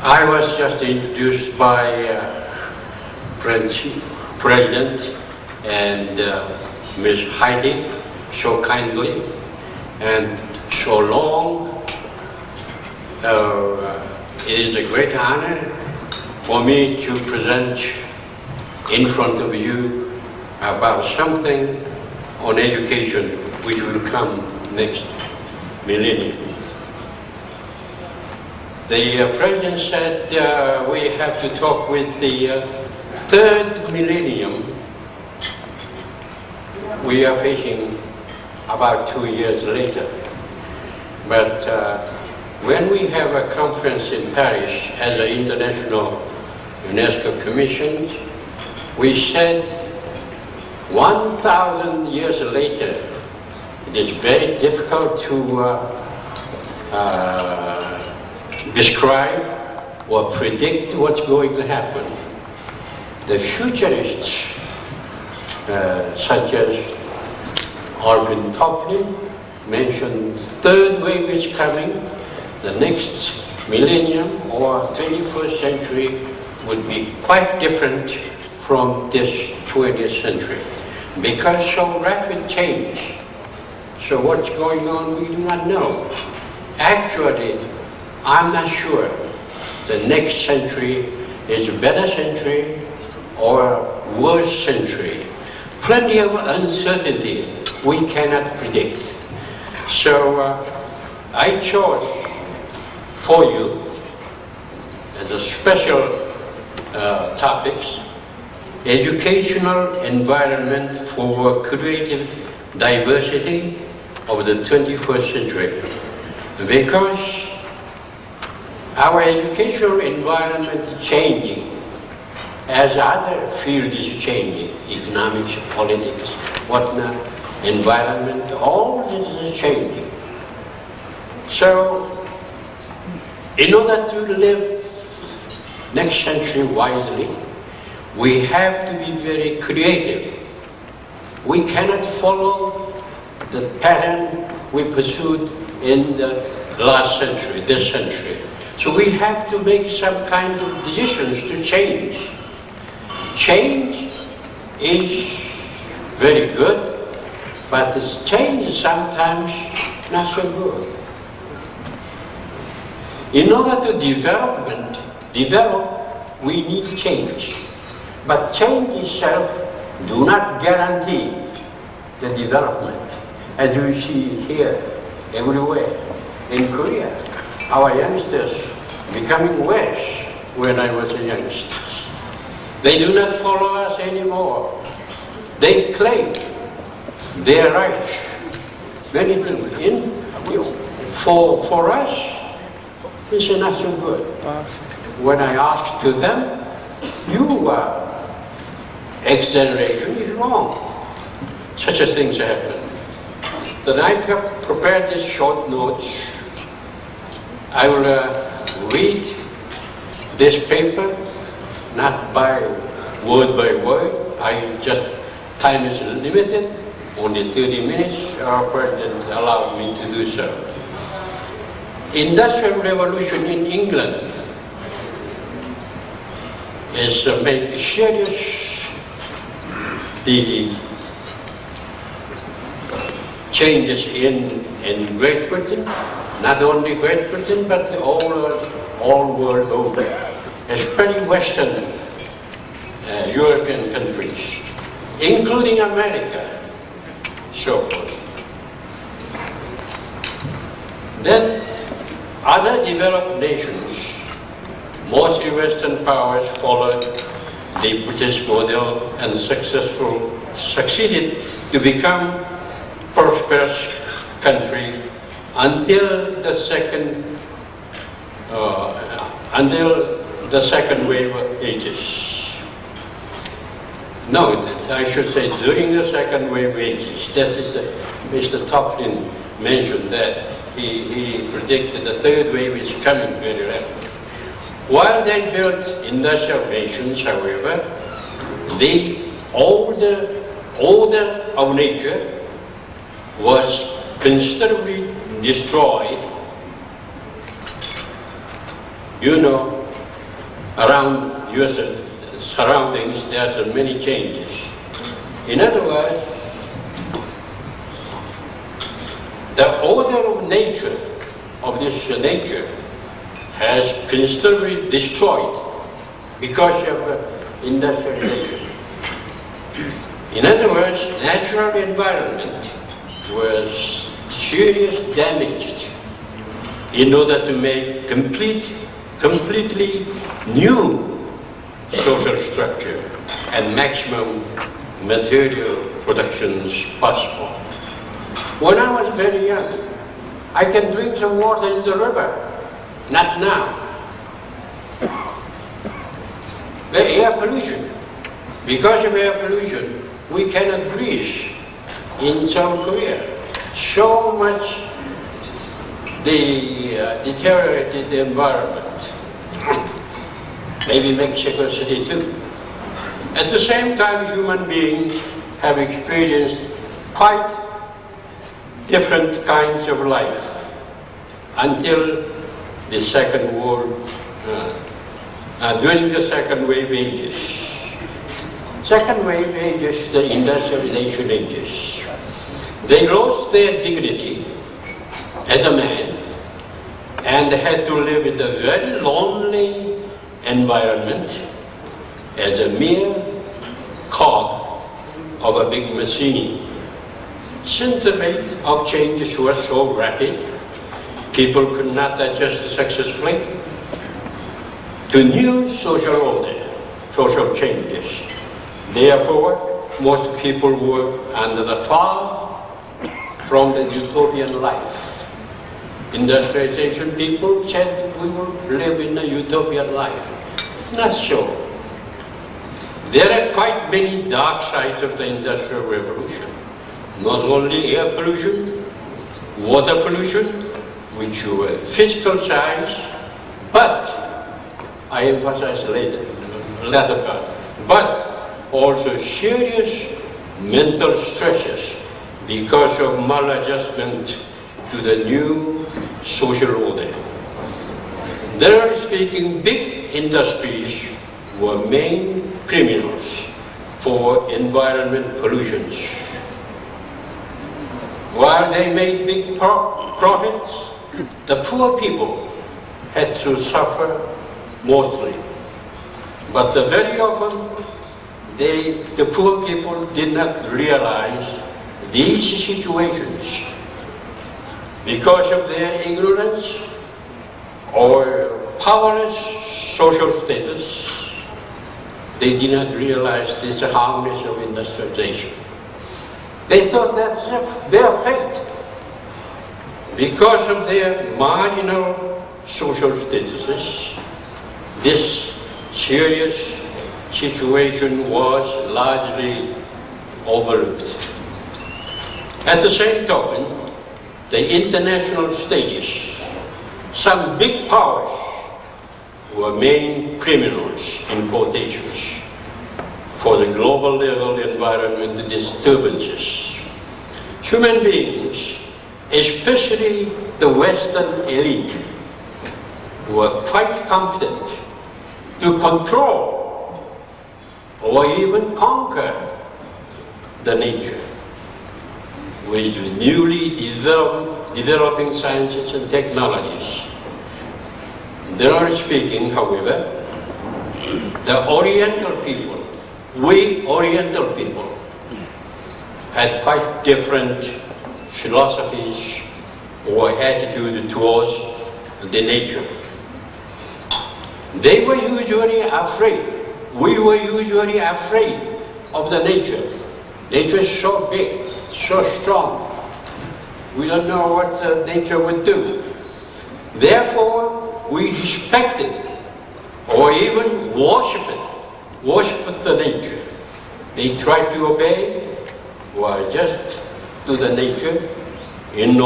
I was just introduced by French President and Ms. Heidi so kindly and so long. It is a great honor for me to present in front of you about something on education which will come next millennium. The President said we have to talk with the third millennium. We are facing about 2 years later. But when we have a conference in Paris as an international UNESCO Commission, we said 1,000 years later, it is very difficult to describe or predict what's going to happen. The futurists, such as Alvin Toffler, mentioned third wave is coming. The next millennium or 21st century would be quite different from this 20th century because so rapid change. So what's going on, we do not know. Actually, I'm not sure the next century is a better century or a worse century. Plenty of uncertainty we cannot predict. So I chose for you as a special topics, educational environment for creative diversity of the 21st century. Because our educational environment is changing as other fields is changing, economics, politics, whatnot, environment, all this is changing. So, in order to live next century wisely, we have to be very creative. We cannot follow the pattern we pursued in the last century, this century. So we have to make some kind of decisions to change. Change is very good, but this change is sometimes not so good. In order to develop, we need change. But change itself do not guarantee the development. As you see here, everywhere. In Korea, our youngsters becoming worse when I was a youngster. They do not follow us anymore. They claim their rights. Many things. For us, it's not so good. When I asked to them, you X generation is wrong. Such a thing happened. Then I prepared these short notes. I will read this paper, not by word, time is limited, only 30 minutes, our President allowed me to do so. Industrial Revolution in England is made serious the changes in Great Britain, not only Great Britain, but all world over, especially Western European countries, including America, so forth. Then other developed nations, mostly Western powers, followed the British model and succeeded to become prosperous country until the second wave of ages. No, I should say during the second wave ages. That is Mr. Toffler mentioned that he predicted the third wave is coming very rapidly. While they built industrial nations, however, the order of nature was considerably destroyed. You know, around your surroundings, there are many changes. In other words, the order of nature, of this nature, has considerably destroyed because of industrialization. In other words, natural environment was seriously damaged in order to make completely new social structure and maximum material productions possible. When I was very young, I can drink some water in the river. Not now. The air pollution. Because of air pollution, we cannot breathe in South Korea. So much they deteriorated the environment. Maybe Mexico City too. At the same time, human beings have experienced quite different kinds of life until the Second World, during the Second Wave Ages. Second Wave Ages, the industrialization ages. They lost their dignity as a man and had to live in a very lonely environment as a mere cog of a big machine. Since the rate of changes was so rapid, people could not adjust successfully to new social order, social changes. Therefore, most people were under the far from the utopian life. Industrialization people said we will live in a utopian life. Not so. There are quite many dark sides of the Industrial Revolution. Not only air pollution, water pollution, which were physical sides, but, I emphasize later, latter part, but also serious mental stresses because of maladjustment to the new social order. Generally speaking, big industries were main criminals for environment pollutions. While they made big profits, the poor people had to suffer mostly. But very often, the poor people did not realize these situations because of their ignorance or powerless social status. They did not realize this harmness of industrialization. They thought that's their fate. Because of their marginal social statuses, this serious situation was largely overlooked. At the same token, the international stages, some big powers were main criminals, in quotations, for the global level environment disturbances. Human beings, especially the Western elite, were quite confident to control or even conquer the nature with newly developing sciences and technologies. Generally speaking, however, the Oriental people, we Oriental people, had quite different philosophies or attitude towards the nature. They were usually afraid. We were usually afraid of the nature. Nature is so big, so strong. We don't know what nature would do. Therefore, we respected or even worshipped the nature. They tried to obey or adjust to the nature in